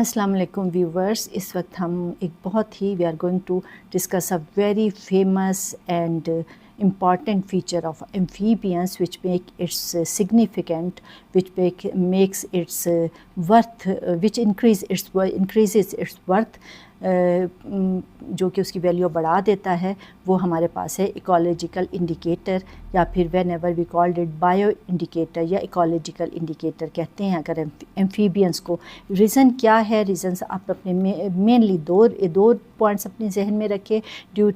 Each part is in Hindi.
अस्सलाम वालेकुम व्यूवर्स, इस वक्त हम एक बहुत ही we are going to discuss a very famous and important feature of amphibians which make its significant, which makes its worth, which increases its worth, जो कि उसकी वैल्यू बढ़ा देता है, वो हमारे पास है इकोलॉजिकल इंडिकेटर, या फिर whenever we called it bio indicator या इकोलॉजिकल इंडिकेटर कहते हैं अगर एम्फीबियंस को। रीज़न क्या है? रीज़न्स आप अपने मेनली दो पॉइंट्स अपने जहन में रखें। Due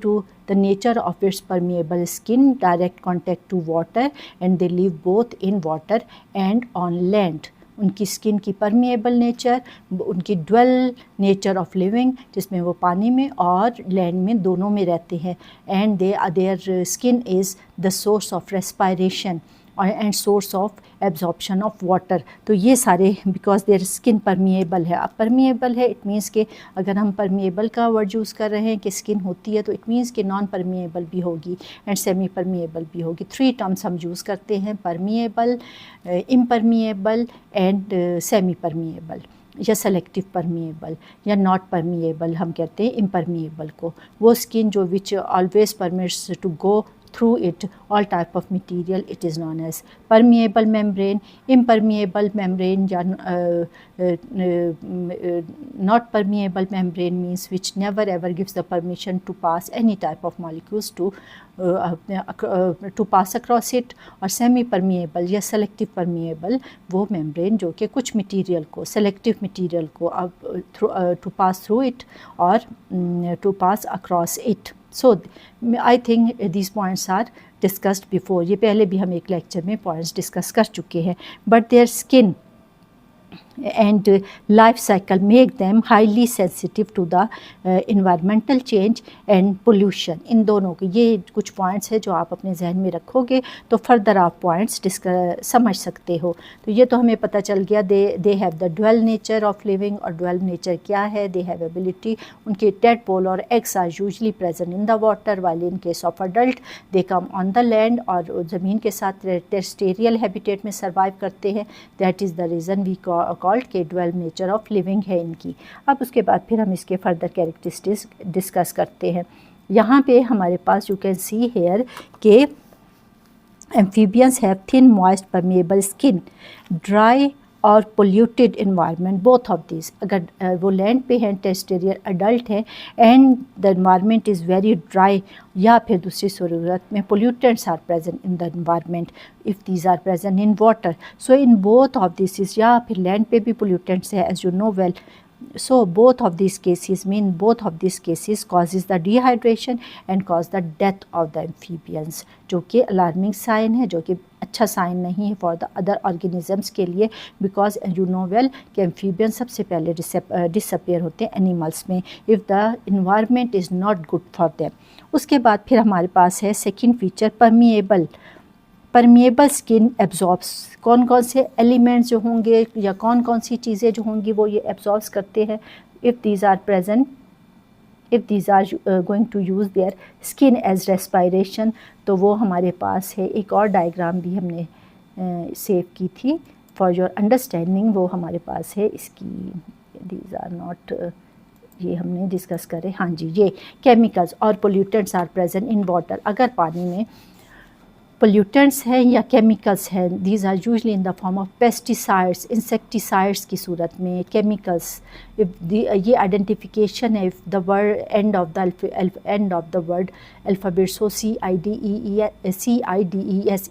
to the nature of its permeable skin, direct contact to water, and they live both in water and on land. उनकी स्किन की परमिएबल नेचर, उनकी ड्वेल नेचर ऑफ लिविंग, जिसमें वो पानी में और लैंड में दोनों में रहते हैं, and their skin is the source of respiration and source of absorption of water. तो ये सारे बिकॉज देयर स्किन परमिएबल है। अब परमिएबल है इट मीन्स कि अगर हम परमिएबल का वर्ड यूज़ कर रहे हैं कि स्किन होती है, तो इट मीन्स कि नॉन परमिएबल भी होगी एंड सेमी परमिएबल भी होगी। 3 टर्म्स हम यूज़ करते हैं, permeable, impermeable and semi permeable, या सेलेक्टिव परमिएबल या नॉट परमिएबल हम कहते हैं इम्परमिएबल को। वो स्किन जो which always permits to go through it all type of material, it is known as permeable membrane. Impermeable membrane या not permeable membrane means which never ever gives the permission to pass any type of molecules to pass across it. और semi permeable या selective permeable वो membrane जो कि कुछ material को, selective material को to pass through it or to pass across it. So I think these points are discussed before. ये पहले भी हम एक लेक्चर में पॉइंट्स डिस्कस कर चुके हैं. But their skin and life cycle make them highly sensitive to the environmental change and pollution. इन दोनों के ये कुछ पॉइंट्स हैं जो आप अपने जहन में रखोगे तो फर्दर आप पॉइंट्स समझ सकते हो. तो ये तो हमें पता चल गया they have the dual nature of living. और ड्वेल नेचर क्या है? दे हैव एबिलिटी, उनके टेडपोल और eggs are usually present in the water while in case of adult they come on the land, और ज़मीन के साथ टेरेस्ट्रियल हैबिटेट में सर्वाइव करते हैं. That is the reason we called के ड्वेल नेचर ऑफ लिविंग है इनकी. अब उसके बाद फिर हम इसके फर्दर कैरेक्टरिस्टिक्स डिस्कस करते हैं. यहाँ पे हमारे पास यू कैन सी हेयर के amphibians have thin moist permeable skin, dry और polluted environment, both of this. अगर वो लैंड पे हैं, टेरेस्ट्रियल अडल्ट हैं, and the environment is very dry, या फिर दूसरी सूरत में pollutants are present in the environment if these are present in water. So in both of this is, या फिर लैंड पे भी पोल्यूटेंट्स है as you no well. So both of these cases causes the dehydration and cause the death of the amphibians, जो कि alarming sign है, जो कि अच्छा साइन नहीं है फॉर द अदर ऑर्गेनिजम्स के लिए. बिकॉज यू नो वेल कि एम्फीबियन सबसे पहले डिसअपेयर होते हैं एनिमल्स में if the environment is not good for them. उसके बाद फिर हमारे पास है second feature permeable skin absorbs. कौन कौन से एलिमेंट्स जो होंगे या कौन कौन सी चीज़ें जो होंगी वो ये एब्जॉर्ब्स करते हैं. If these are present, if these are going to use their skin as respiration, तो वो हमारे पास है. एक और डायग्राम भी हमने सेव की थी फॉर योर अंडरस्टैंडिंग, वो हमारे पास है. इसकी दीज आर नॉट, ये हमने डिस्कस करे. हाँ जी, ये केमिकल्स और pollutants are present in water. अगर पानी में पोल्यूटेंट्स हैं या केमिकल्स हैं, these are usually in the form of pesticides, insecticides की सूरत में, केमिकल्स. ये आइडेंटिफिकेशन है. If the word end of the word alphabet, so CIDES,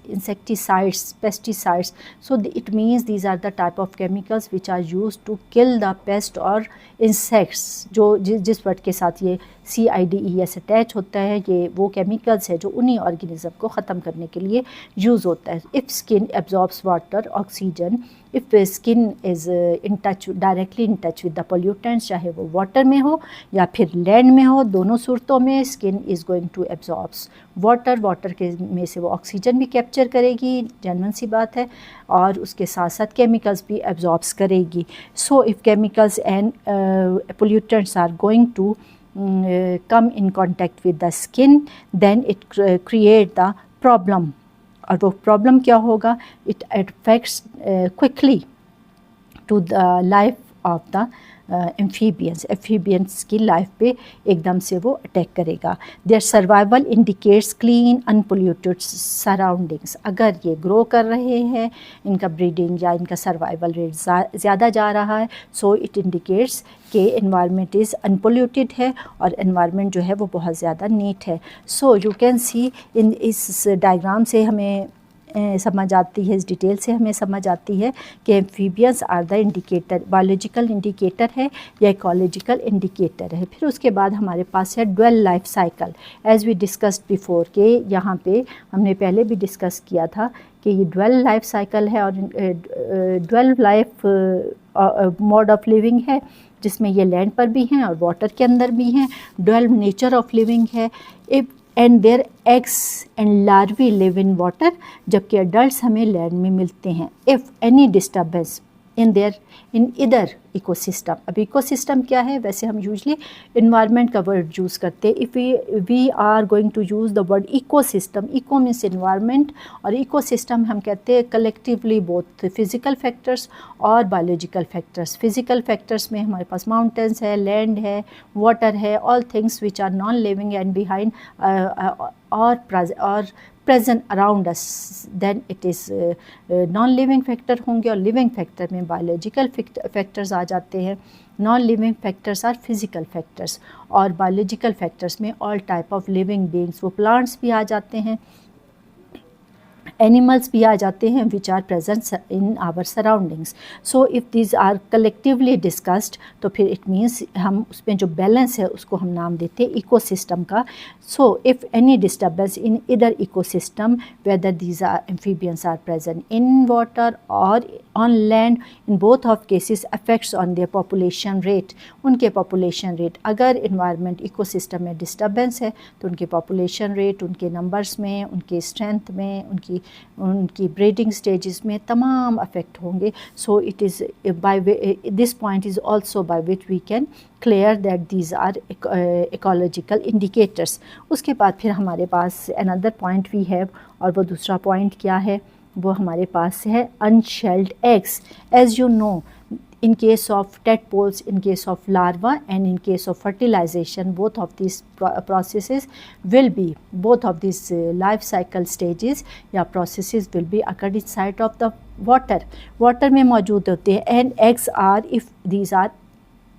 insecticides, pesticides. So it means these are the type of chemicals which are use to kill the pest और इंसेक्ट्स. जो जिस वर्ड के साथ ये CIDES अटैच होता है, ये वो केमिकल्स है जो उन्हीं ऑर्गेनिज्म को ख़त्म करने के लिए यूज़ होता है. If skin absorbs water, oxygen, if skin is in touch, directly in touch with the pollutants, चाहे वो वाटर में हो या फिर लैंड में हो, दोनों सूरतों में skin is going to absorbs water के में से वो ऑक्सीजन भी कैप्चर करेगी, जेन्युइन सी बात है, और उसके साथ साथ केमिकल्स भी एब्जॉर्ब्स करेगी. So if chemicals and pollutants are going to come in contact with the skin, then it create the problem. और वो प्रॉब्लम क्या होगा? It affects quickly to the life of the amphibians की लाइफ पे एकदम से वो अटैक करेगा। Their survival indicates clean unpolluted surroundings. अगर ये ग्रो कर रहे हैं, इनका ब्रीडिंग या इनका सर्वाइवल रेट ज़्यादा जा रहा है, सो इट इंडिकेट्स कि एनवायरनमेंट इज़ अनपोल्यूटेड है और एनवायरनमेंट जो है वो बहुत ज़्यादा नीट है। सो यू कैन सी इन इस डायग्राम से हमें समझ आती है, इस डिटेल से हमें समझ आती है कि amphibians are the indicator, biological indicator है या इकोलॉजिकल इंडिकेटर है। फिर उसके बाद हमारे पास है dual life cycle, as we discussed before के यहाँ पे हमने पहले भी डिस्कस किया था कि ये ड्वेल लाइफ साइकिल है और dual life mode of living है, जिसमें ये लैंड पर भी हैं और वाटर के अंदर भी हैं। ड्वेल नेचर ऑफ लिविंग है। If and their eggs and larvae live in water, जबकि अडल्ट हमें लैंड में मिलते हैं। इफ़ एनी डिस्टर्बेंस इन इधर इकोसिस्टम। अब इकोसिस्टम क्या है, वैसे हम यूजली इन्वायरमेंट का वर्ड यूज़ करते हैं। If we are going to use the word ecosystem, eco means environment और इकोसिस्टम हम कहते हैं कलेक्टिवली बोथ फिज़िकल फैक्टर्स और बायोलॉजिकल फैक्टर्स। फिज़िकल फैक्टर्स में हमारे पास माउंटेन्स है, लैंड है, वाटर है, all things which are non living and behind और present around us, then it is non living factor होंगे। और लिविंग फैक्टर में बायोलॉजिकल फैक्टर्स आ जाते हैं। Non living factors are physical factors और बायोलॉजिकल फैक्टर्स में all type of living beings, वो प्लांट्स भी आ जाते हैं, एनिमल्स भी आ जाते हैं which are present in our surroundings. So if these are collectively discussed, तो फिर इट मीन्स हम उसमें जो बैलेंस है उसको हम नाम देते हैं इकोसिस्टम का। So if any disturbance in इधर ecosystem, whether these are amphibians are present in water और on land, in both of cases affects on their population rate, उनके पॉपुलेशन रेट। अगर इन्वायरमेंट इकोसिस्टम में डिस्टर्बेंस है तो उनके पॉपुलेशन रेट, उनके नंबर्स में, उनके स्ट्रेंथ में, उनकी ब्रीडिंग स्टेजेस में तमाम अफेक्ट होंगे। So it is by this point is also by which we can clear that these are ecological indicators. उसके बाद फिर हमारे पास अनदर पॉइंट वी हैव, और वो दूसरा पॉइंट क्या है, वो हमारे पास है unshelled eggs. As you know, in case of tadpoles, in case of larva and in case of fertilization, both of these processes will be, both of these life cycle stages या processes will be occurred inside of the water, water में मौजूद होते हैं। and eggs are, if these are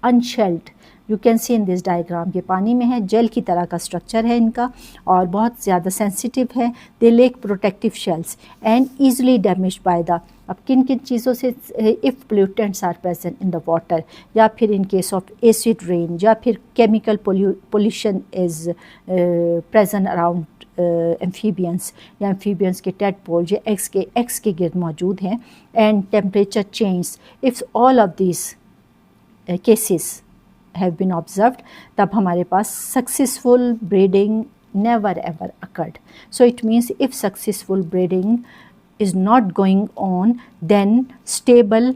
unshelled, you can C in this diagram, ये पानी में है, जेल की तरह का स्ट्रक्चर है इनका और बहुत ज़्यादा सेंसिटिव है। They lack protective shells and easily damage by the, अब किन किन चीज़ों से, if pollutants are present in the water, या फिर in case of acid rain, या फिर chemical pollution is present around amphibians, या एम्फीबियंस के टेडपोल या एग्स के गिर्द मौजूद हैं। And temperature change, if all of this cases have been observed, तब हमारे पास successful breeding never ever occurred. So it means if successful breeding is not going on, then stable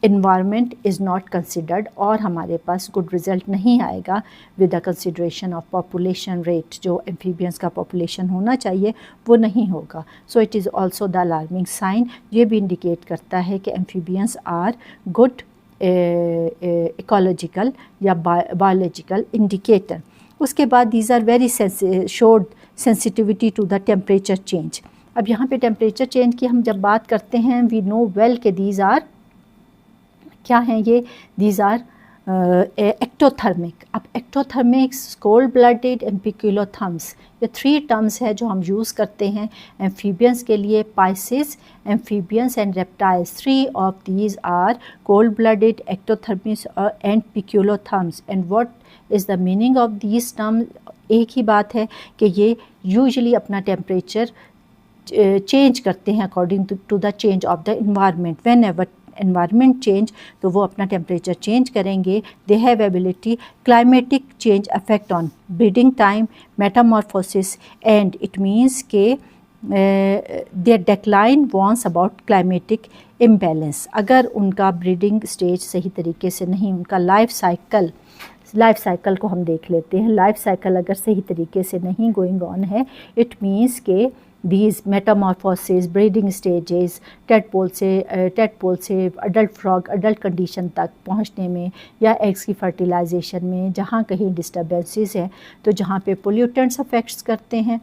environment is not considered और हमारे पास good result नहीं आएगा with the consideration of population rate, जो amphibians का population होना चाहिए वो नहीं होगा। So it is also the alarming sign, ये भी indicate करता है कि amphibians are good इकोलॉजिकल या बायोलॉजिकल इंडिकेटर। उसके बाद these are very showed sensitivity to the temperature change. अब यहाँ पे टेम्परेचर चेंज की हम जब बात करते हैं, वी नो वेल के दीज आर क्या हैं ये, दीज आर एक्टोथर्मिक। अब एक्टोथर्मिक्स, कोल्ड ब्लडेड एंड पिक्यूलोथर्म्स, ये 3 टर्म्स है जो हम यूज़ करते हैं एम्फीबियंस के लिए। Pisces, amphibians and reptiles, 3 of these are cold blooded, ectothermics and poikilotherms. And what is the meaning of these term, एक ही बात है कि ये यूजुअली अपना टेम्परेचर चेंज करते हैं according to the change of the environment. Whenever environment change, तो वो अपना टेम्परेचर चेंज करेंगे। They have ability, climatic change affect on breeding time, metamorphosis, and it means के their decline warns about climatic imbalance. अगर उनका ब्रीडिंग स्टेज सही तरीके से नहीं, उनका लाइफ साइकिल को हम देख लेते हैं। लाइफ साइकिल अगर सही तरीके से नहीं गोइंग ऑन है, इट मीन्स के these metamorphosis, breeding stages, tadpole से adult frog, adult condition तक पहुँचने में या eggs की fertilization में जहाँ कहीं disturbances है तो जहाँ पे pollutants affects करते हैं,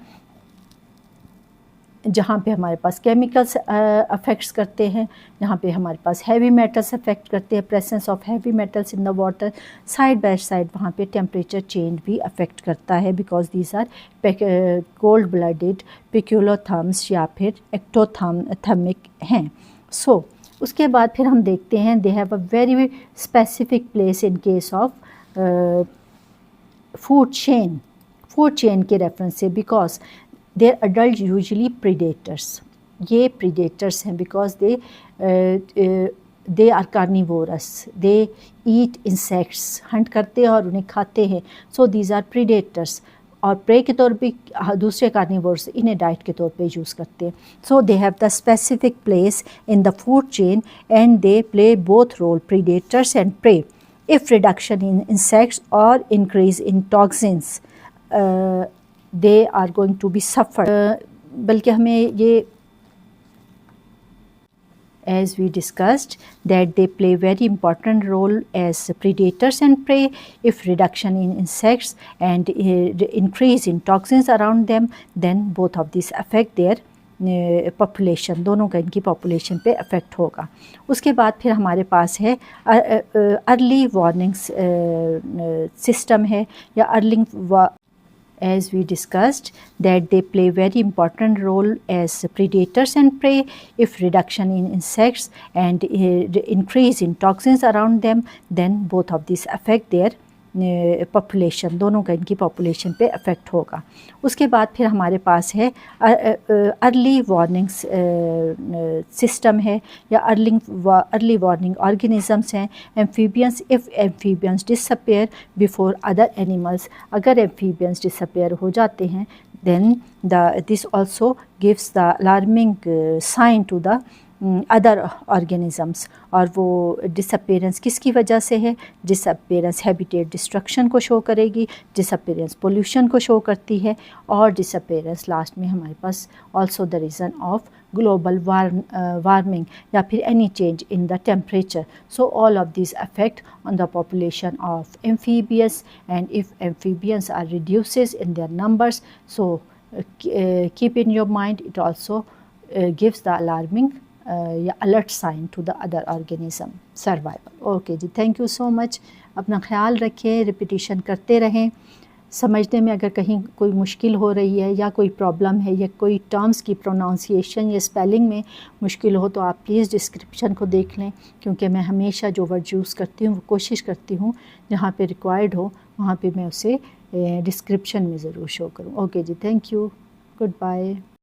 जहाँ पे हमारे पास केमिकल्स अफेक्ट्स करते हैं, जहाँ पे हमारे पास हैवी मेटल्स अफेक्ट करते हैं, presence of heavy metals in the water, side by side वहाँ पे टेम्परेचर चेंज भी अफेक्ट करता है because these are cold blooded poikilotherms या फिर एक्टोथर्मिक हैं. सो उसके बाद फिर हम देखते हैं they have a very specific place in case of food chain के रेफरेंस से because their adult usually predators, ये प्रीडेटर्स हैं because they are carnivorous, they eat insects, hunt करते हैं और उन्हें खाते हैं. सो दीज आर प्रीडेटर्स और प्रे के तौर पे दूसरे कार्निवोर्स इन्हें डाइट के तौर पे यूज़ करते हैं. So they have the specific place in the food chain and they play both role predators and prey. If reduction in insects और increase in toxins they are going to be suffered. बल्कि हमें ये as we discussed that they play very important role as predators and prey. If reduction in insects and increase in toxins around them, then both of these affect their population, दोनों का इनकी पॉपुलेशन पे अफेक्ट होगा. उसके बाद फिर हमारे पास है अर्ली वार्निंग सिस्टम है या early, as we discussed that they play very important role as predators and prey. If reduction in insects and increase in toxins around them, then both of these affect their population, दोनों का इनकी पॉपुलेशन पे अफेक्ट होगा. उसके बाद फिर हमारे पास है अर्ली वार्निंग सिस्टम है या अर्ली वार्निंग ऑर्गेनिजम्स हैं. Amphibians, if amphibians disappear before other animals, अगर एम्फीबियंस डिसअपेयर हो जाते हैं then this also gives the alarming sign to the other organisms. और वो डिसअपेरेंस किसकी वजह से है? डिसअपेरेंस हैबिटेट डिस्ट्रक्शन को शो करेगी, डिसअपेरेंस पोल्यूशन को शो करती है और डिसअपेरेंस लास्ट में हमारे पास also the reason of global warming या फिर any change in the temperature. So all of this affect on the population of amphibians and if amphibians are reduces in their numbers, so keep in your mind it also gives the alarming या alert sign to the other organism survival. Okay जी, थैंक यू सो मच. अपना ख्याल रखें, रिपीटिशन करते रहें. समझने में अगर कहीं कोई मुश्किल हो रही है या कोई प्रॉब्लम है या कोई टर्म्स की प्रोनाउंसिएशन या स्पेलिंग में मुश्किल हो तो आप प्लीज़ डिस्क्रिप्शन को देख लें, क्योंकि मैं हमेशा जो वर्ड यूज़ करती हूँ वो कोशिश करती हूँ जहाँ पे रिक्वायर्ड हो वहाँ पे मैं उसे डिस्क्रिप्शन में ज़रूर शो करूँ. ओके जी, थैंक यू, गुड बाय.